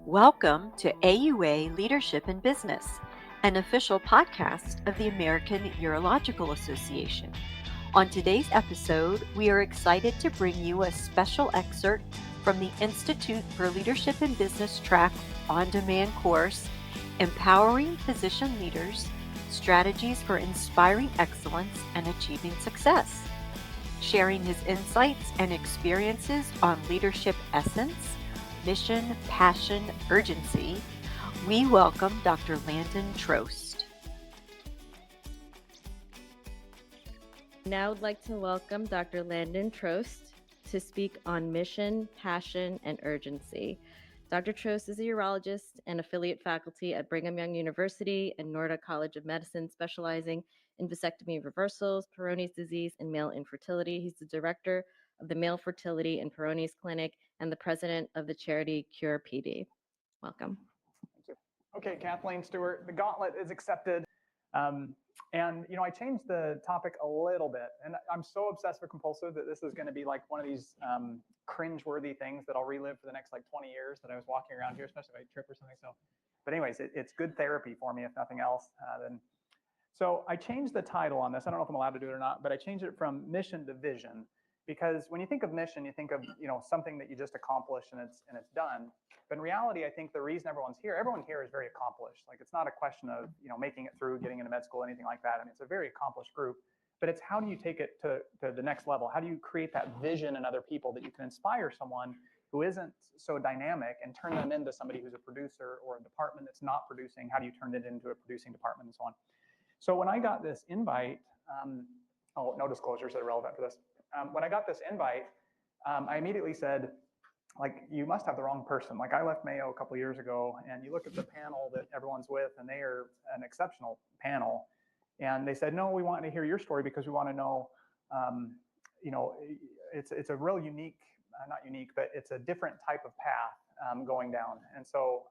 Welcome to AUA Leadership in Business, an official podcast of the American Urological Association. On today's episode, we are excited to bring you a special excerpt from the Institute for Leadership in Business track on-demand course, Empowering Physician Leaders, Strategies for Inspiring Excellence and Achieving Success. Sharing his insights and experiences on leadership essence, mission, passion, urgency, we welcome Dr. Landon Trost. Now I'd like to welcome Dr. Landon Trost to speak on mission, passion, and urgency. Dr. Trost is a urologist and affiliate faculty at Brigham Young University and Norda College of Medicine, specializing in vasectomy reversals, Peyronie's disease, and male infertility. He's the director of the Male Fertility and Peyronie's Clinic and the president of the charity Cure PD. Welcome. Thank you. Okay, Kathleen Stewart, the gauntlet is accepted. And I changed the topic a little bit, and I'm so obsessive compulsive that this is going to be like one of these cringe-worthy things that I'll relive for the next 20 years that I was walking around here, especially if I trip or something. But anyways, it's good therapy for me, if nothing else. So I changed the title on this. I don't know if I'm allowed to do it or not, but I changed it from mission to vision, because when you think of mission, you think of something that you just accomplished and it's done. But in reality, I think the reason everyone here is very accomplished. Like, it's not a question of making it through, getting into med school, anything like that. I mean, it's a very accomplished group. But it's how do you take it to the next level? How do you create that vision in other people that you can inspire someone who isn't so dynamic and turn them into somebody who's a producer, or a department that's not producing? How do you turn it into a producing department and so on? So when I got this invite, no disclosures that are relevant for this. When I got this invite, I immediately said, you must have the wrong person. I left Mayo a couple of years ago, and you look at the panel that everyone's with, and they are an exceptional panel. And they said, no, we want to hear your story because we want to know, it's a real unique, not unique, but it's a different type of path going down. And so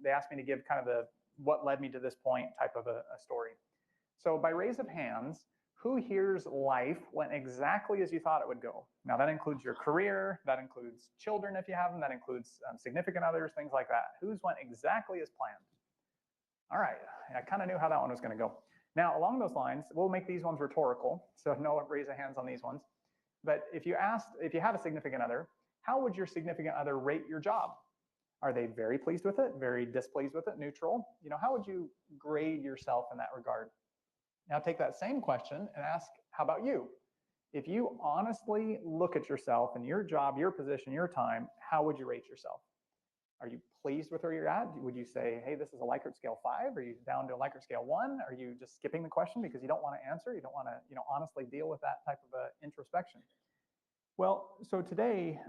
they asked me to give kind of what led me to this point type of a story. So by raise of hands, who here's life went exactly as you thought it would go? Now, that includes your career, that includes children if you have them, that includes significant others, things like that. Whose went exactly as planned? All right, I kind of knew how that one was going to go. Now, along those lines, we'll make these ones rhetorical, so no raise of hands on these ones. But if you have a significant other, how would your significant other rate your job? Are they very pleased with it, very displeased with it, neutral? How would you grade yourself in that regard? Now take that same question and ask, how about you? If you honestly look at yourself and your job, your position, your time, how would you rate yourself? Are you pleased with where you're at? Would you say, hey, this is a Likert scale 5? Are you down to a Likert scale 1? Are you just skipping the question because you don't want to answer? You don't want to honestly deal with that type of introspection? Well, so today,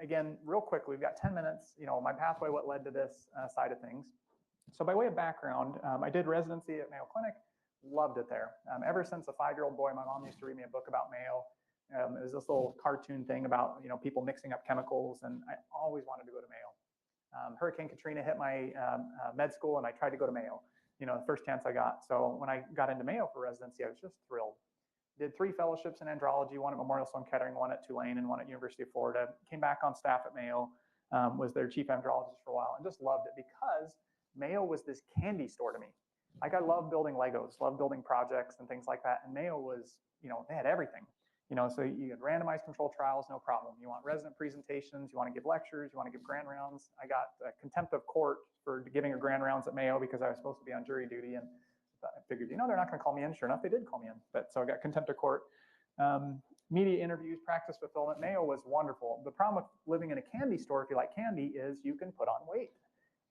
again, real quick, we've got 10 minutes, my pathway, what led to this side of things. So by way of background, I did residency at Mayo Clinic. Loved it there. Ever since a 5-year-old boy, my mom used to read me a book about Mayo. It was this little cartoon thing about people mixing up chemicals, and I always wanted to go to Mayo. Hurricane Katrina hit my med school, and I tried to go to Mayo, the first chance I got. So when I got into Mayo for residency, I was just thrilled. Did 3 fellowships in andrology, one at Memorial Sloan Kettering, one at Tulane, and one at University of Florida. Came back on staff at Mayo, was their chief andrologist for a while, and just loved it because Mayo was this candy store to me. I love building Legos, love building projects and things like that. And Mayo was, they had everything. So you had randomized controlled trials, no problem. You want resident presentations, you want to give lectures, you want to give grand rounds. I got contempt of court for giving a grand rounds at Mayo because I was supposed to be on jury duty, and I figured, they're not going to call me in. Sure enough, they did call me in. But so I got contempt of court. Media interviews, practice fulfillment. Mayo was wonderful. The problem with living in a candy store, if you like candy, is you can put on weight.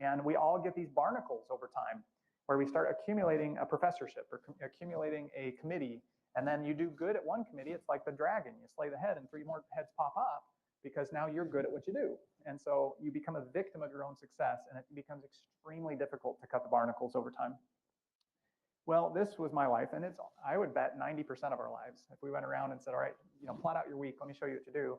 And we all get these barnacles over time, where we start accumulating a professorship or accumulating a committee. And then you do good at one committee, it's like the dragon. You slay the head and 3 more heads pop up because now you're good at what you do. And so you become a victim of your own success, and it becomes extremely difficult to cut the barnacles over time. Well, this was my life, and I would bet 90% of our lives. If we went around and said, all right, plot out your week, let me show you what to do.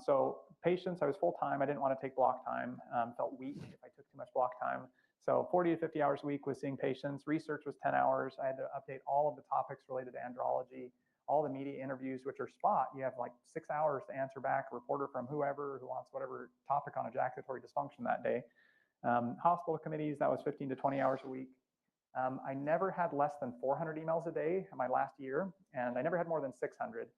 So patients, I was full-time. I didn't want to take block time. Felt weak if I took too much block time. So 40 to 50 hours a week was seeing patients. Research was 10 hours. I had to update all of the topics related to andrology, all the media interviews, which are spot. You have 6 hours to answer back a reporter from whoever who wants whatever topic on ejaculatory dysfunction that day. Hospital committees, that was 15 to 20 hours a week. I never had less than 400 emails a day in my last year, and I never had more than 600,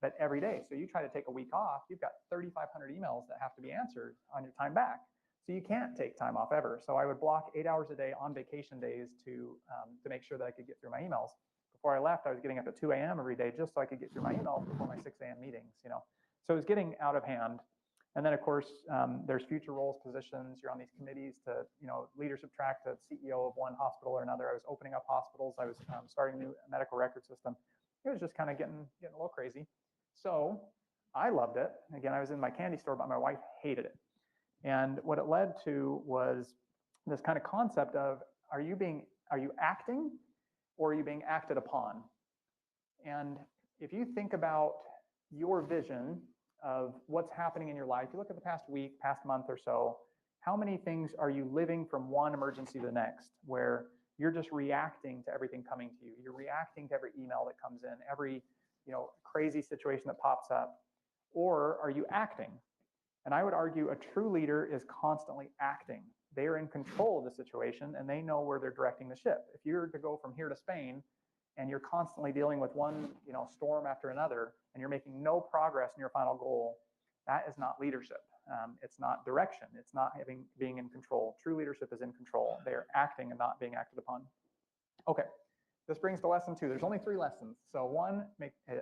but every day. So you try to take a week off, you've got 3,500 emails that have to be answered on your time back. So you can't take time off ever. So I would block 8 hours a day on vacation days to make sure that I could get through my emails. Before I left, I was getting up at 2 a.m. every day just so I could get through my emails before my 6 a.m. meetings, So it was getting out of hand. And then, of course, there's future roles, positions. You're on these committees to, leadership track to CEO of one hospital or another. I was opening up hospitals. I was starting a new medical record system. It was just kind of getting a little crazy. So I loved it. Again, I was in my candy store, but my wife hated it. And what it led to was this kind of concept of, are you acting or are you being acted upon? And if you think about your vision of what's happening in your life, you look at the past week, past month or so, how many things are you living from one emergency to the next, where you're just reacting to everything coming to you? You're reacting to every email that comes in, every crazy situation that pops up, or are you acting? And I would argue a true leader is constantly acting. They are in control of the situation and they know where they're directing the ship. If you're to go from here to Spain and you're constantly dealing with one storm after another and you're making no progress in your final goal, that is not leadership. It's not direction. It's not being in control. True leadership is in control. They are acting and not being acted upon. Okay, this brings to lesson 2. There's only 3 lessons. So 1,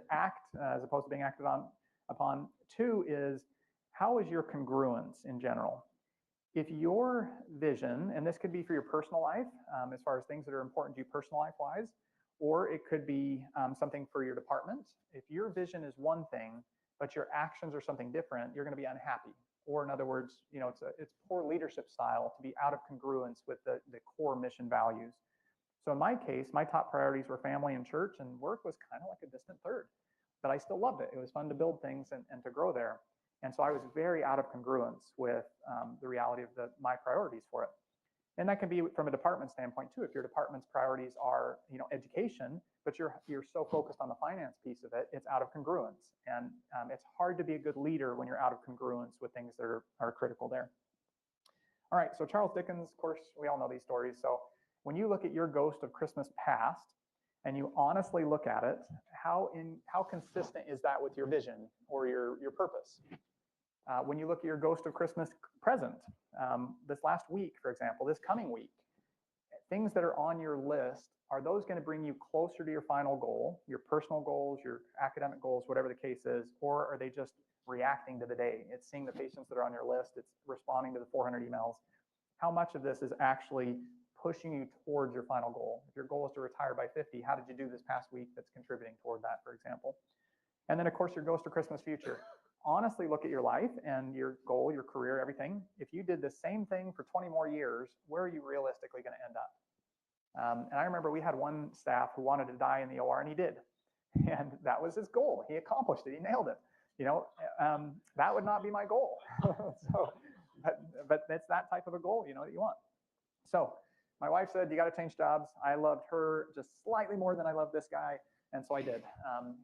act as opposed to being acted upon. 2 is, how is your congruence in general? If your vision, and this could be for your personal life, as far as things that are important to you personal life-wise, or it could be something for your department. If your vision is one thing, but your actions are something different, you're going to be unhappy. Or in other words, it's poor leadership style to be out of congruence with the core mission values. So in my case, my top priorities were family and church, and work was kind of like a distant third. But I still loved it. It was fun to build things and to grow there. And so I was very out of congruence with the reality of my priorities for it. And that can be from a department standpoint too. If your department's priorities are, education, but you're so focused on the finance piece of it, it's out of congruence. And it's hard to be a good leader when you're out of congruence with things that are critical there. All right, so Charles Dickens, of course, we all know these stories. So when you look at your ghost of Christmas past and you honestly look at it, how consistent is that with your vision or your purpose? When you look at your ghost of Christmas present, this last week, for example, this coming week, things that are on your list, are those going to bring you closer to your final goal, your personal goals, your academic goals, whatever the case is, or are they just reacting to the day? It's seeing the patients that are on your list, it's responding to the 400 emails. How much of this is actually pushing you towards your final goal? If your goal is to retire by 50, how did you do this past week that's contributing toward that, for example? And then, of course, your ghost of Christmas future. Honestly look at your life and your goal, your career, everything. If you did the same thing for 20 more years, where are you realistically going to end up? And I remember we had one staff who wanted to die in the OR, and he did. And that was his goal. He accomplished it. He nailed it. That would not be my goal. But it's that type of a goal, that you want. So my wife said, you got to change jobs. I loved her just slightly more than I love this guy. And so I did.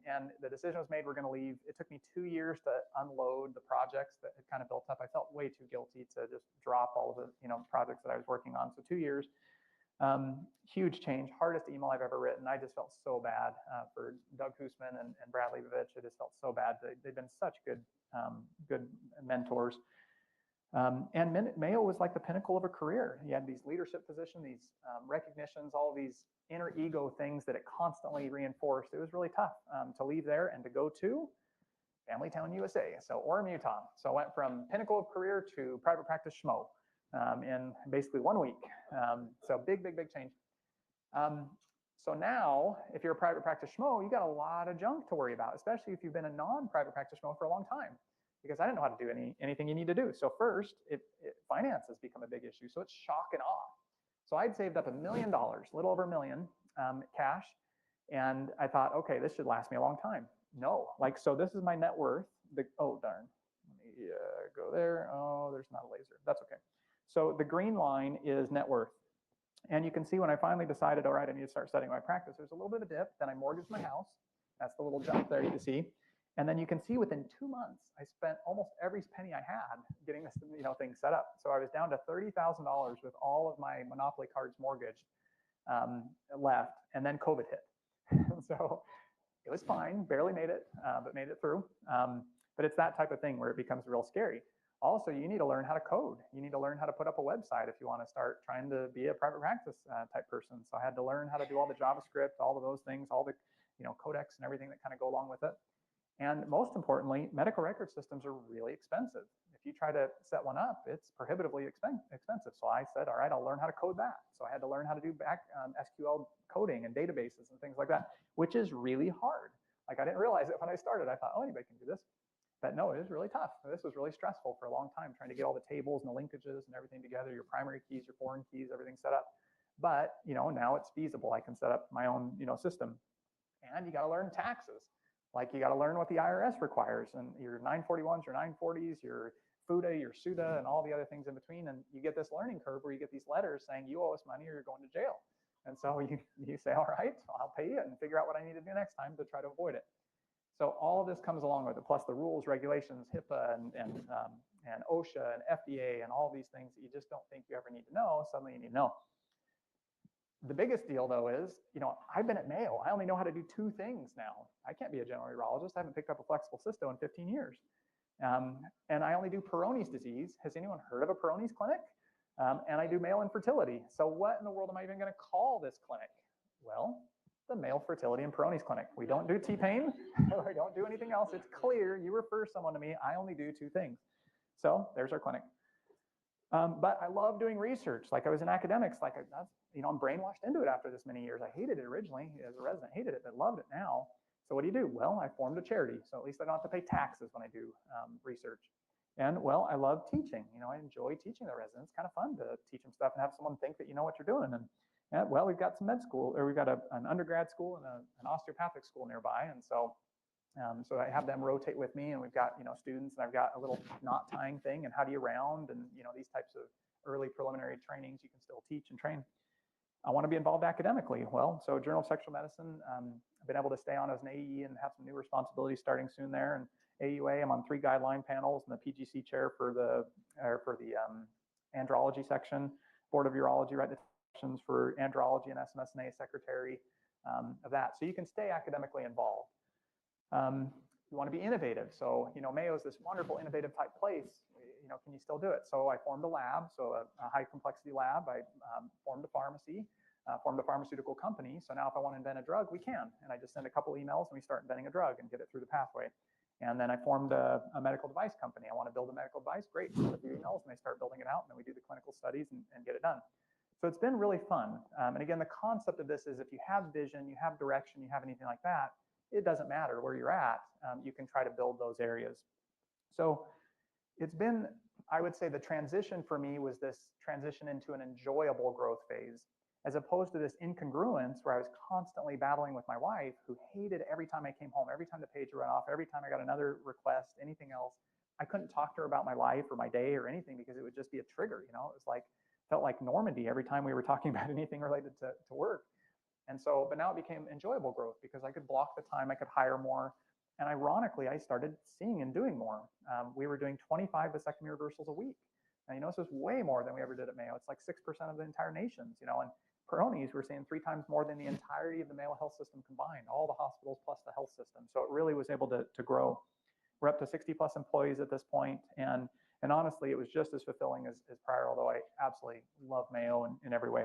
And the decision was made, we're going to leave. It took me 2 years to unload the projects that had kind of built up. I felt way too guilty to just drop all of the projects that I was working on. So 2 years, huge change, hardest email I've ever written. I just felt so bad for Doug Hoosman and Brad Leibovich. I just felt so bad. They've been such good mentors. And Mayo was like the pinnacle of a career. He had these leadership positions, these recognitions, all these inner ego things that it constantly reinforced. It was really tough to leave there and to go to Family Town, USA, so Orem, Utah. So I went from pinnacle of career to private practice schmo in basically 1 week. So big change. So now, if you're a private practice schmo, you got a lot of junk to worry about, especially if you've been a non-private practice schmo for a long time. Because I didn't know how to do anything you need to do. So first, finance has become a big issue. So it's shock and awe. So I'd saved up $1 million, a little over $1 million cash. And I thought, okay, this should last me a long time. No, so this is my net worth. Oh, darn. Let me go there. Oh, there's not a laser. That's okay. So the green line is net worth. And you can see when I finally decided, all right, I need to start studying my practice, there's a little bit of a dip. Then I mortgaged my house. That's the little jump there you can see. And then you can see within 2 months, I spent almost every penny I had getting this thing set up. So I was down to $30,000 with all of my Monopoly cards mortgaged left, and then COVID hit. So it was fine, barely made it, but made it through. But it's that type of thing where it becomes real scary. Also, you need to learn how to code. You need to learn how to put up a website if you want to start trying to be a private practice type person. So I had to learn how to do all the JavaScript, all of those things, all the codecs and everything that kind of go along with it. And most importantly, medical record systems are really expensive. If you try to set one up, it's prohibitively expensive. So I said, all right, I'll learn how to code that. So I had to learn how to do SQL coding and databases and things like that, which is really hard. Like I didn't realize it when I started. I thought, oh, anybody can do this. But no, it is really tough. This was really stressful for a long time, trying to get all the tables and the linkages and everything together, your primary keys, your foreign keys, everything set up. But now it's feasible. I can set up my own system. And you got to learn taxes. Like you got to learn what the IRS requires, and your 941s, your 940s, your FUTA, your SUTA, and all the other things in between. And you get this learning curve where you get these letters saying you owe us money or you're going to jail. And so you say, all right, I'll pay you, and figure out what I need to do next time to try to avoid it. So all of this comes along with it, plus the rules, regulations, HIPAA, and OSHA, and FDA, and all these things that you just don't think you ever need to know. Suddenly you need to know. The biggest deal, though, is, I've been at Mayo. I only know how to do two things now. I can't be a general urologist. I haven't picked up a flexible cysto in 15 years. And I only do Peyronie's disease. Has anyone heard of a Peyronie's clinic? And I do male infertility. So what in the world am I even going to call this clinic? Well, the male fertility and Peyronie's clinic. We don't do T-pain. We don't do anything else. It's clear. You refer someone to me. I only do two things. So there's our clinic. But I love doing research. Like I was in academics. Like I'm brainwashed into it after this many years. I hated it originally as a resident, hated it, but loved it now. So what do? Well, I formed a charity. So at least I don't have to pay taxes when I do research. And well, I love teaching. I enjoy teaching the residents. It's kind of fun to teach them stuff and have someone think that you know what you're doing. And well, we've got some med school, or we've got an undergrad school and an osteopathic school nearby. And so I have them rotate with me, and we've got students, and I've got a little knot tying thing and how do you round, and these types of early preliminary trainings you can still teach and train. I want to be involved academically. Well, so Journal of Sexual Medicine, I've been able to stay on as an AE and have some new responsibilities starting soon there. And AUA, I'm on 3 guideline panels and the PGC chair for the andrology section, Board of Urology, write the questions for andrology and SMSNA secretary of that. So you can stay academically involved. You want to be innovative. So, Mayo is this wonderful, innovative type place. Can you still do it? So I formed a lab, so a high complexity lab. I formed a pharmacy, formed a pharmaceutical company. So now if I want to invent a drug, we can. And I just send a couple emails and we start inventing a drug and get it through the pathway. And then I formed a medical device company. I want to build a medical device. Great. Send a few emails and they start building it out. And then we do the clinical studies and get it done. So it's been really fun. And again, the concept of this is if you have vision, you have direction, you have anything like that, it doesn't matter where you're at. You can try to build those areas. So it's been, I would say the transition for me was this transition into an enjoyable growth phase, as opposed to this incongruence where I was constantly battling with my wife, who hated every time I came home, every time the page went off, every time I got another request, anything else. I couldn't talk to her about my life or my day or anything because it would just be a trigger. It was like, felt like Normandy every time we were talking about anything related to work. And so, but now it became enjoyable growth because I could block the time, I could hire more. And ironically, I started seeing and doing more. We were doing 25 vasectomy reversals a week. Now, this is way more than we ever did at Mayo. It's like 6% of the entire nation's, and Peyronie's, we're seeing 3 times more than the entirety of the Mayo health system combined, all the hospitals plus the health system. So it really was able to grow. We're up to 60 plus employees at this point. And honestly, it was just as fulfilling as prior, although I absolutely love Mayo in every way.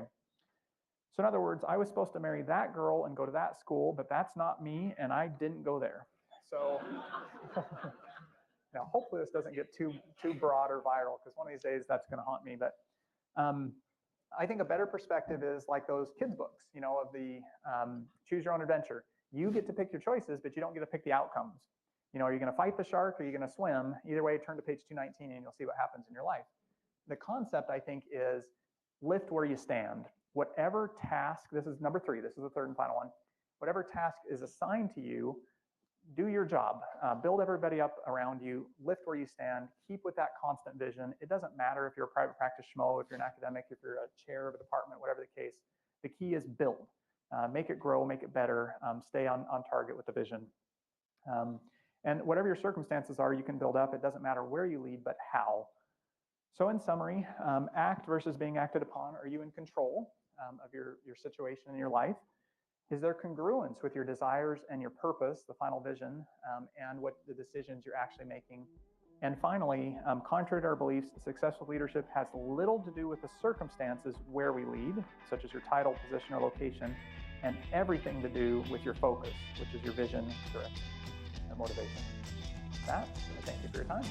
So in other words, I was supposed to marry that girl and go to that school, but that's not me, and I didn't go there. So now hopefully this doesn't get too broad or viral, because one of these days that's going to haunt me. But I think a better perspective is like those kids books, of the choose your own adventure. You get to pick your choices, but you don't get to pick the outcomes. Are you going to fight the shark or are you going to swim? Either way, turn to page 219 and you'll see what happens in your life. The concept, I think, is lift where you stand. Whatever task, this is number 3, this is the third and final one. Whatever task is assigned to you, do your job, build everybody up around you, lift where you stand, keep with that constant vision. It doesn't matter if you're a private practice schmo, if you're an academic, if you're a chair of a department, whatever the case. The key is build, make it grow, make it better, stay on target with the vision. And whatever your circumstances are, you can build up. It doesn't matter where you lead, but how. So in summary, act versus being acted upon. Are you in control of your situation in your life? Is there congruence with your desires and your purpose, the final vision, and what the decisions you're actually making? And finally, contrary to our beliefs, successful leadership has little to do with the circumstances where we lead, such as your title, position, or location, and everything to do with your focus, which is your vision, direction, and motivation. With that, I thank you for your time.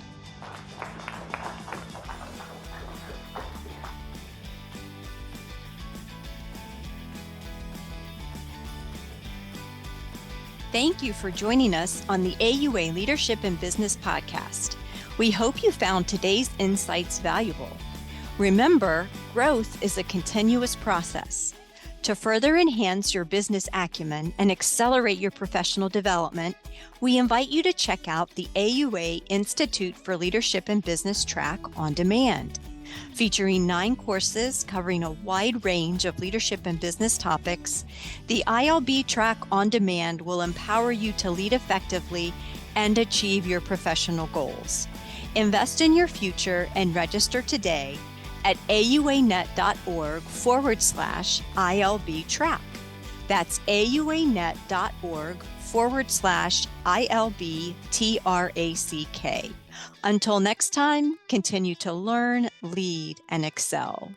Thank you for joining us on the AUA Leadership and Business Podcast. We hope you found today's insights valuable. Remember, growth is a continuous process. To further enhance your business acumen and accelerate your professional development, we invite you to check out the AUA Institute for Leadership and Business track on demand. Featuring 9 courses covering a wide range of leadership and business topics, the ILB track on demand will empower you to lead effectively and achieve your professional goals. Invest in your future and register today at auanet.org/ILB track. That's auanet.org/ILB TRACK. Until next time, continue to learn, lead, and excel.